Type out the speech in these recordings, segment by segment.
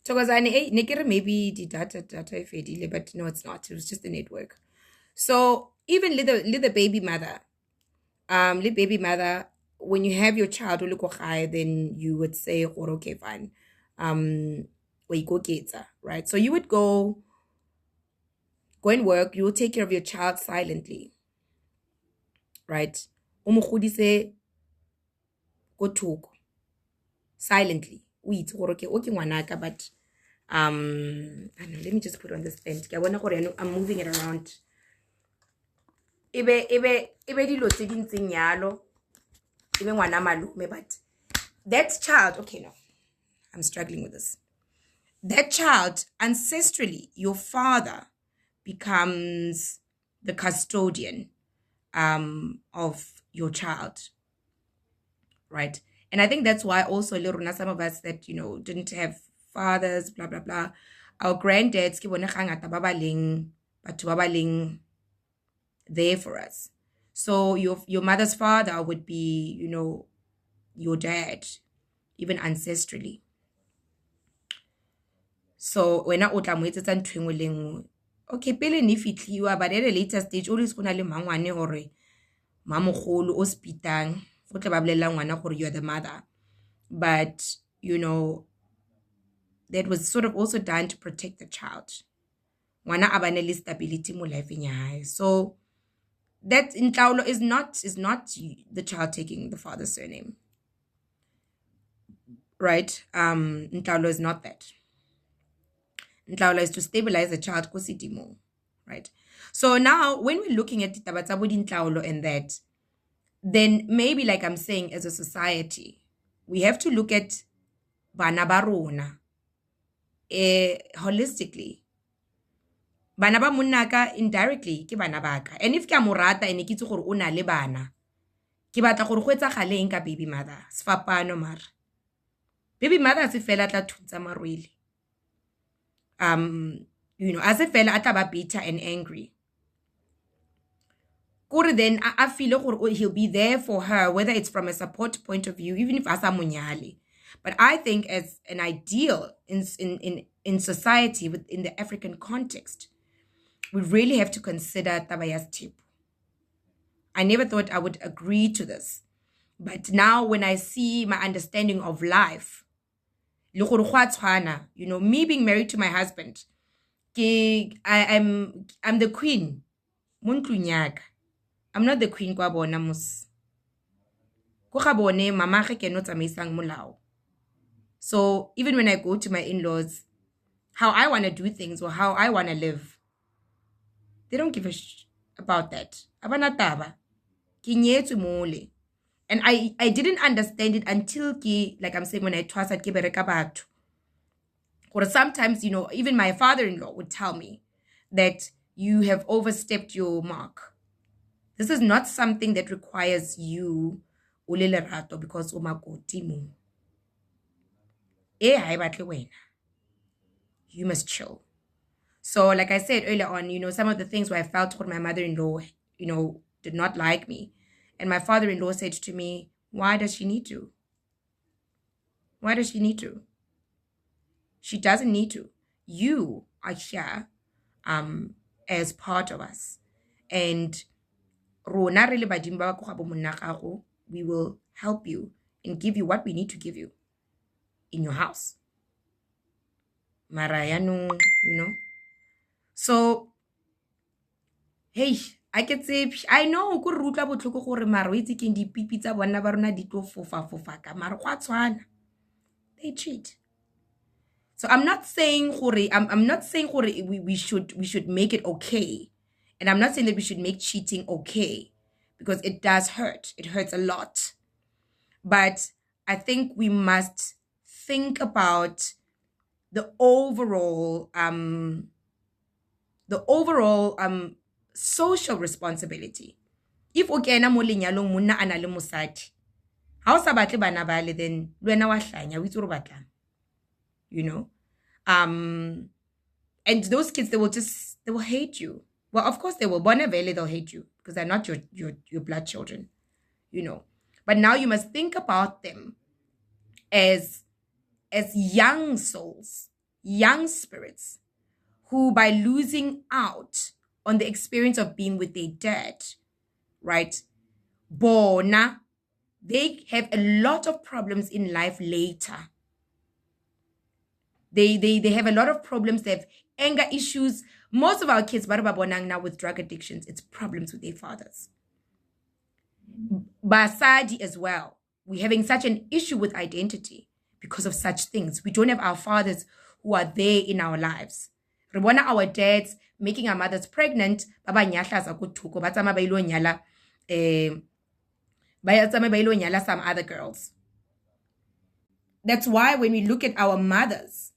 Thokozane, hey, nekere maybe the data fedile, but no, it's not. It was just the network. So even little baby mother, little baby mother, when you have your child who look high, then you would say, oh, okay, fine. Where you go get right? So you would go and work, you will take care of your child silently, right? Umukhudise go thoko silently. Wait, okay, ngwanaka, but I don't know, let me just put on this stand. I'm moving it around. Ebe dilo tse dintseng yalo. Ebe ngwana malume, but that child, okay, no. I'm struggling with this. That child, ancestrally, your father becomes the custodian of your child, right? And I think that's why also some of us that didn't have fathers, blah blah blah, our granddads ke bone gangata ba ba leng batho ba ba leng there for us. So your mother's father would be your dad, even ancestrally. So when I tla mo etsetsa ntho engwe le nngwe, okay, pele ne fitliwa, but at a later stage always go na le mangwane hore mamogolo o spitang go tla ba bolelela ngwana gore you're the mother. But that was sort of also done to protect the child. Ngwana a bane le stability mo life ya hae. So that intlaulo is not the child taking the father's surname, right? Intlaulo is not that. Intlaulo is to stabilize the child ko sedimo, right? So now when we're looking at ditaba tsa bo dintlaulo and that, then maybe, like I'm saying, as a society, we have to look at bana ba rona holistically. Bana ba monna ka indirectly ke bana ba ka, and if ke a mo rata ene ke itse gore o na le bana, ke batla gore go etsagale eng ka baby mother. Sefapano mara baby mother se fela tla thuntsa marwele, as a fela a tla ba bitter and angry. Kore then I feel gore he'll be there for her, whether it's from a support point of view, even if asa monyale. But I think as an ideal in society within the African context, we really have to consider tabayas tip. I never thought I would agree to this, but now when I see my understanding of life, me being married to my husband, I'm the queen. I'm not the queen kwa bona mos. Ko ga bone mama ge ke no tsamaisang molao. So even when I go to my in-laws, how I want to do things or how I want to live, they don't give a about that. Abana taba. Ki nyetswe mole. And I didn't understand it until like I'm saying, when I trusted ke bereka batho. Or sometimes, even my father-in-law would tell me that you have overstepped your mark. This is not something that requires you ulelerato because umakoti mo. You must chill. So like I said earlier on, some of the things where I felt what my mother-in-law, did not like me. And my father-in-law said to me, why does she need to? Why does she need to? She doesn't need to. You are here as part of us. And we will help you and give you what we need to give you in your house. Marayano, So, hey, I can say, I know, they cheat. So I'm not saying we should make it okay. And I'm not saying that we should make cheating okay, because it does hurt. It hurts a lot. But I think we must think about the overall social responsibility. If okay na mo lenyalong monna ana le mosadi, ha o sa batle bana bale, then lwena wa hlanya o itse re batlang. And those kids, they will hate you. Well, of course they will. Bonavele, they'll hate you because they're not your blood children, But now you must think about them as young souls, young spirits who, by losing out on the experience of being with their dad, right, bona, they have a lot of problems in life later. They have a lot of problems. They have anger issues. Most of our kids, now with drug addictions, it's problems with their fathers. Basadi as well. We're having such an issue with identity because of such things. We don't have our fathers who are there in our lives. Remember our dads making our mothers pregnant. Baba nyahla zakutuko. Batsama bailo nyala. Bayatsama bailo nyala some other girls. That's why when we look at our mothers,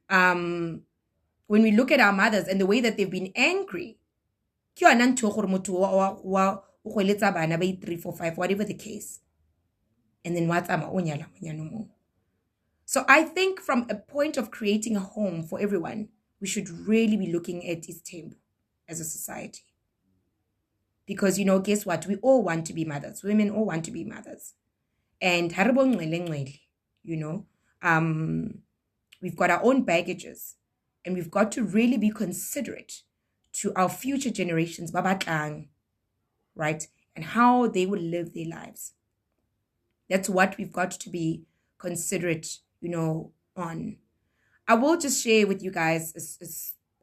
and the way that they've been angry, 3, 4, 5, whatever the case. And then so I think from a point of creating a home for everyone, we should really be looking at Istembu as a society. Because, guess what? We all want to be mothers. Women all want to be mothers. And we've got our own baggages. And we've got to really be considerate to our future generations, right? And how they will live their lives. That's what we've got to be considerate, on. I will just share with you guys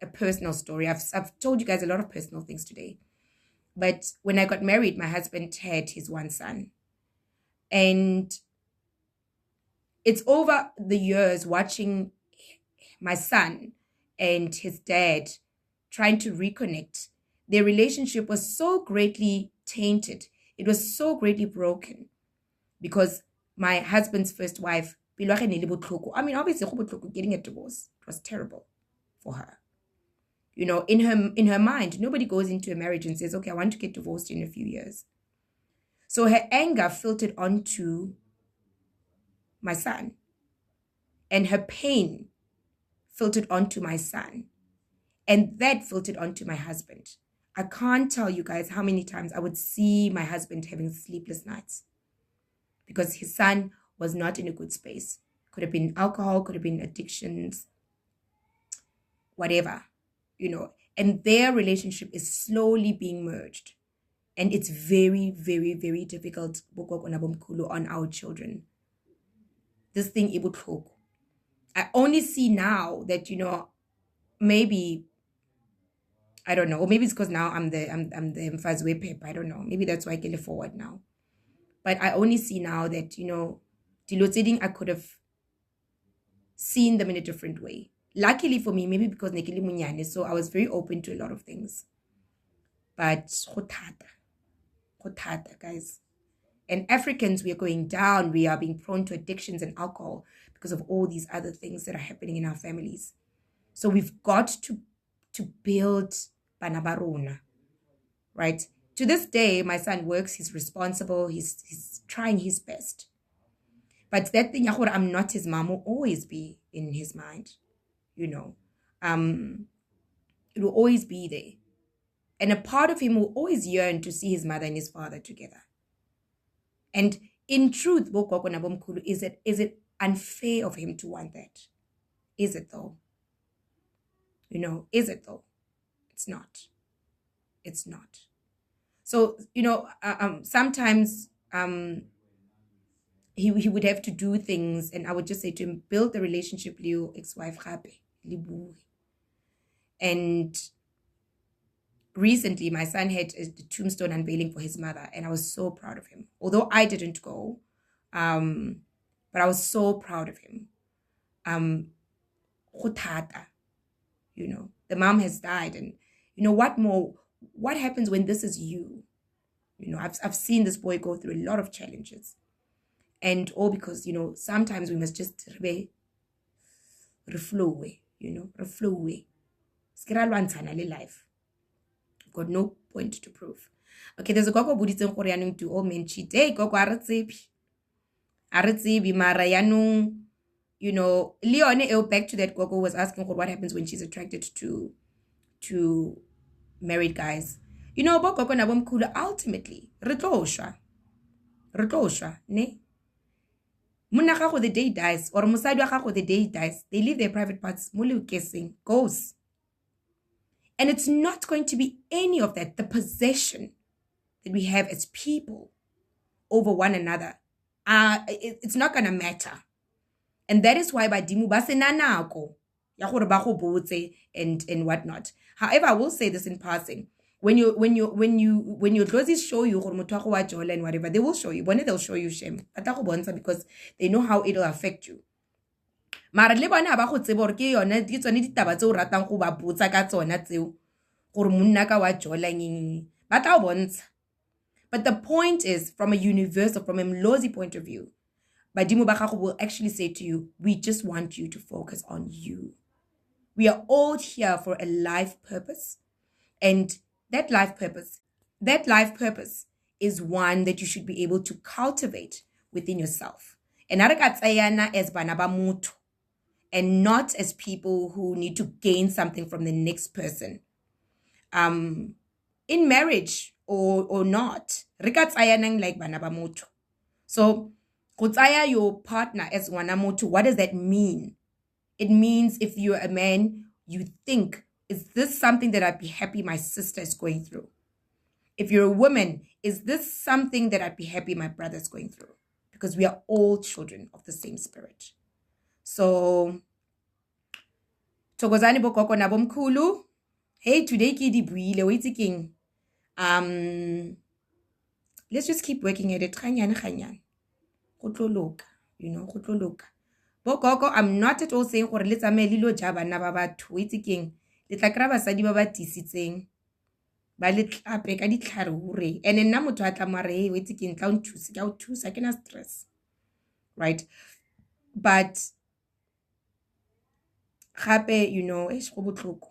a personal story. I've told you guys a lot of personal things today. But when I got married, my husband had his one son. And it's over the years watching my son and his dad trying to reconnect. Their relationship was so greatly tainted. It was so greatly broken because my husband's first wife, obviously getting a divorce, it was terrible for her. In her mind, nobody goes into a marriage and says, okay, I want to get divorced in a few years. So her anger filtered onto my son, and her pain filtered onto my son, and that filtered onto my husband. I can't tell you guys how many times I would see my husband having sleepless nights because his son was not in a good space. Could have been alcohol, could have been addictions, whatever, and their relationship is slowly being merged. And it's very, very, very difficult on our children. This thing, I only see now that, maybe, I don't know, or maybe it's because now I'm the Mfazwe Pep. I don't know. Maybe that's why I get it forward now. But I only see now that, Dlozi, I could have seen them in a different way. Luckily for me, maybe because Nekili Munyane, so I was very open to a lot of things. But guys. And Africans, we are going down. We are being prone to addictions and alcohol because of all these other things that are happening in our families. So we've got to build Banabarona, right? To this day, my son works. He's responsible. He's trying his best. But that thing, I'm not his mom, will always be in his mind, It will always be there. And a part of him will always yearn to see his mother and his father together. And in truth, is it unfair of him to want that? Is it though? Is it though? It's not. It's not. So, sometimes he would have to do things, and I would just say to him, build the relationship with your ex-wife, and recently my son had a tombstone unveiling for his mother, and I was so proud of him. Although I didn't go, but I was so proud of him. The mom has died, and what happens when this is you? I've seen this boy go through a lot of challenges, and all because sometimes we must just reflow away. Life. I've got no point to prove. Okay, there's a gogo buditseng gore yanong to all men cheat. Hey, gogo a re tsebi mara yanong, Leone, back to that, gogo was asking what happens when she's attracted to married guys. Bo gogo na bomkhulu, ultimately, re tlo shwa, ne? Monna gago the day he dies, or mosadi wa gago the day he dies, they leave their private parts mo leokeseng goes. And it's not going to be any of that. The possession that we have as people over one another, it's not going to matter. And that is why badimo ba sena nako ya gore ba go botse and whatnot. However, I will say this in passing. When your Dlozis show you gore motho wa go wa jola and whatever, they will show you. They'll show you shame. Because they know how it'll affect you. Mara le bona ba go tsebe gore ke yone di tsone ditaba tse o ratang go ba botsa ka tsona tseo gore monna ka wa jola ngeng ba tla bontsha. But the point is, from a universal, from a Dlozi point of view, badimo ba gago will actually say to you, we just want you to focus on you. We are all here for a life purpose. And that life purpose is one that you should be able to cultivate within yourself. And as bana ba motho, and not as people who need to gain something from the next person. In marriage or not, re ka tsaya nang like bana ba motho. So, go tsaya your partner as ngwana motho, what does that mean? It means if you're a man, you think, is this something that I'd be happy my sister is going through? If you're a woman, is this something that I'd be happy my brother is going through? Because we are all children of the same spirit. So, Thokozani bokoko na bomkhulu. Hey, today ki di buile, wait king. Let's just keep working at it. Khanyan. Go tlo loka, go tlo loka. Bokoko, I'm not at all saying gore le tsamaye le lo ja bana ba batho, wait king. Le tla kra basadi ba ba tisitseng. Ba le tlape ka ditlhare hore. And nna motho a tla mare, hey, wait king, tla nthusa, ka o thusa, ke na stress. Right? But gape, go botlhoko,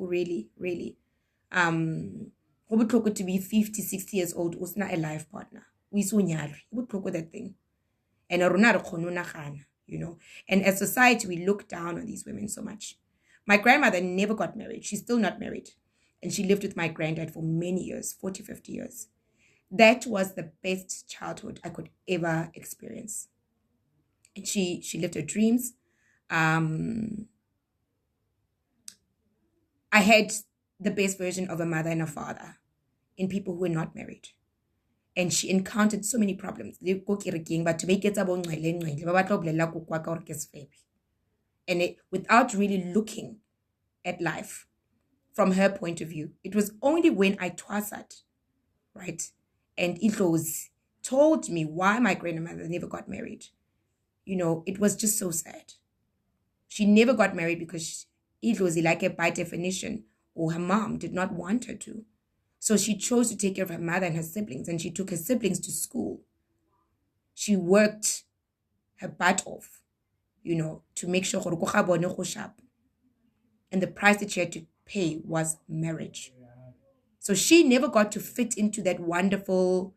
really. Go botlhoko to be 50, 60 years old, o sena a life partner. O ise o nyalwe. Go botlhoko that thing. And rona re kgone nagana, And as society, we look down on these women so much. My grandmother never got married. She's still not married. And she lived with my granddad for many years, 40, 50 years. That was the best childhood I could ever experience. And she lived her dreams. I had the best version of a mother and a father in people who were not married. And she encountered so many problems. And without really looking at life from her point of view, it was only when I twasat, right? And Dlozi told me why my grandmother never got married. It was just so sad. She never got married because Dlozi, like by definition, or her mom did not want her to. So she chose to take care of her mother and her siblings, and she took her siblings to school. She worked her butt off, to make sure and the price that she had to pay was marriage. So she never got to fit into that wonderful,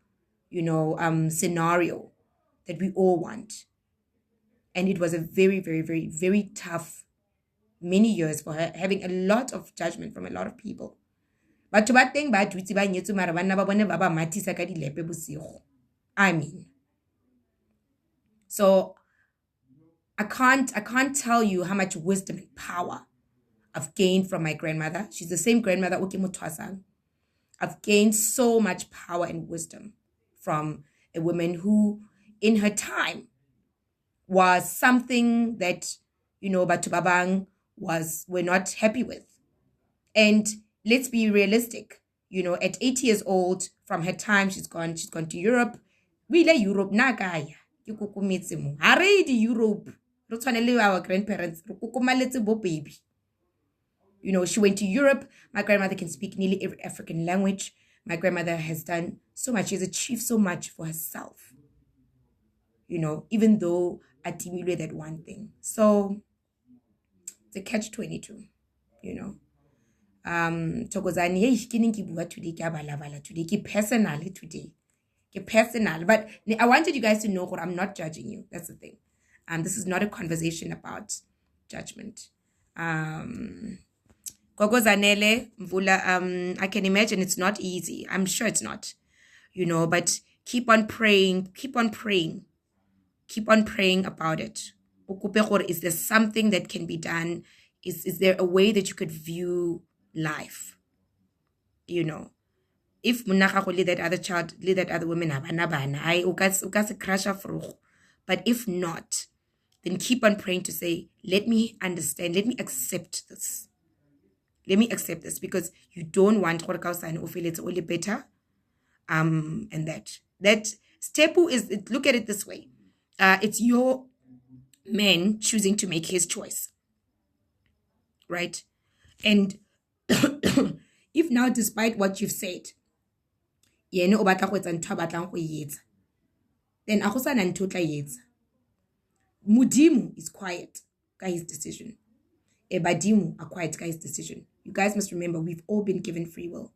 scenario that we all want. And it was a very, very, very, very tough many years for her, having a lot of judgment from a lot of people. But to thing ba dutse ba nyetso mara bana ba bone ba ba matisa ka dilepe bosigo. I mean. So I can't tell you how much wisdom and power I've gained from my grandmother. She's the same grandmother I've gained so much power and wisdom from a woman who in her time was something that Batho ba bang were not happy with. And let's be realistic. At 80 years old, from her time, she's gone to Europe. We le Europe na kaya. Ke kukumetse mo. Ha re di Europe. Re tshwanele our grandparents. Re kukumaletse bo baby. She went to Europe. My grandmother can speak nearly every African language. My grandmother has done so much. She's achieved so much for herself. Even though I timile that one thing. So it's a catch-22, Thokozani, hey, ke bua today, ke balavala today, ke personally today. Ke personal. But I wanted you guys to know that I'm not judging you. That's the thing. This is not a conversation about judgment. Gokozanele, Mvula, I can imagine it's not easy. I'm sure it's not, but keep on praying. Keep on praying. keep on praying about it. Is there something that can be done? Is there a way that you could view life? You know, if munagago let that other child, let that other woman have bana, I ukas crash off. But if not, then keep on praying to say, let me understand, let me accept this. Let me accept this, because you don't want to feel it's only better. And that step is, look at it this way. It's your man choosing to make his choice, right? And if now, despite what you've said, yena o batla go etsa ntho a batlang go e etsa, then a go sana ntho o tla e etsa. Mudimu is quiet ka his decision. Ebadimu are quiet ka his decision. You guys must remember, we've all been given free will.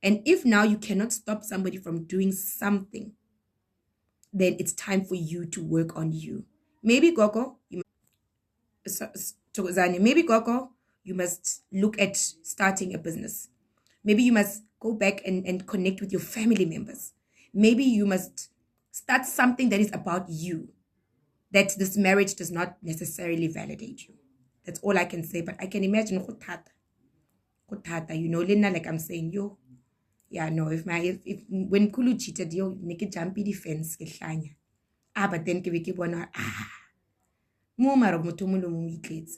And if now you cannot stop somebody from doing something, then it's time for you to work on you. Maybe Gogo, you must look at starting a business. Maybe you must go back and connect with your family members. Maybe you must start something that is about you, that this marriage does not necessarily validate you. That's all I can say. But I can imagine, you know, like I'm saying, yo, yeah, no, if when Kulu cheated, yo, make it jumpy defense, but then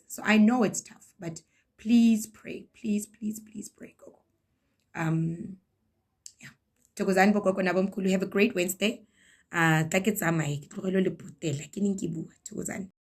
so I know it's tough, but please pray. Please, please, please pray. Go. Yeah. Have a great Wednesday.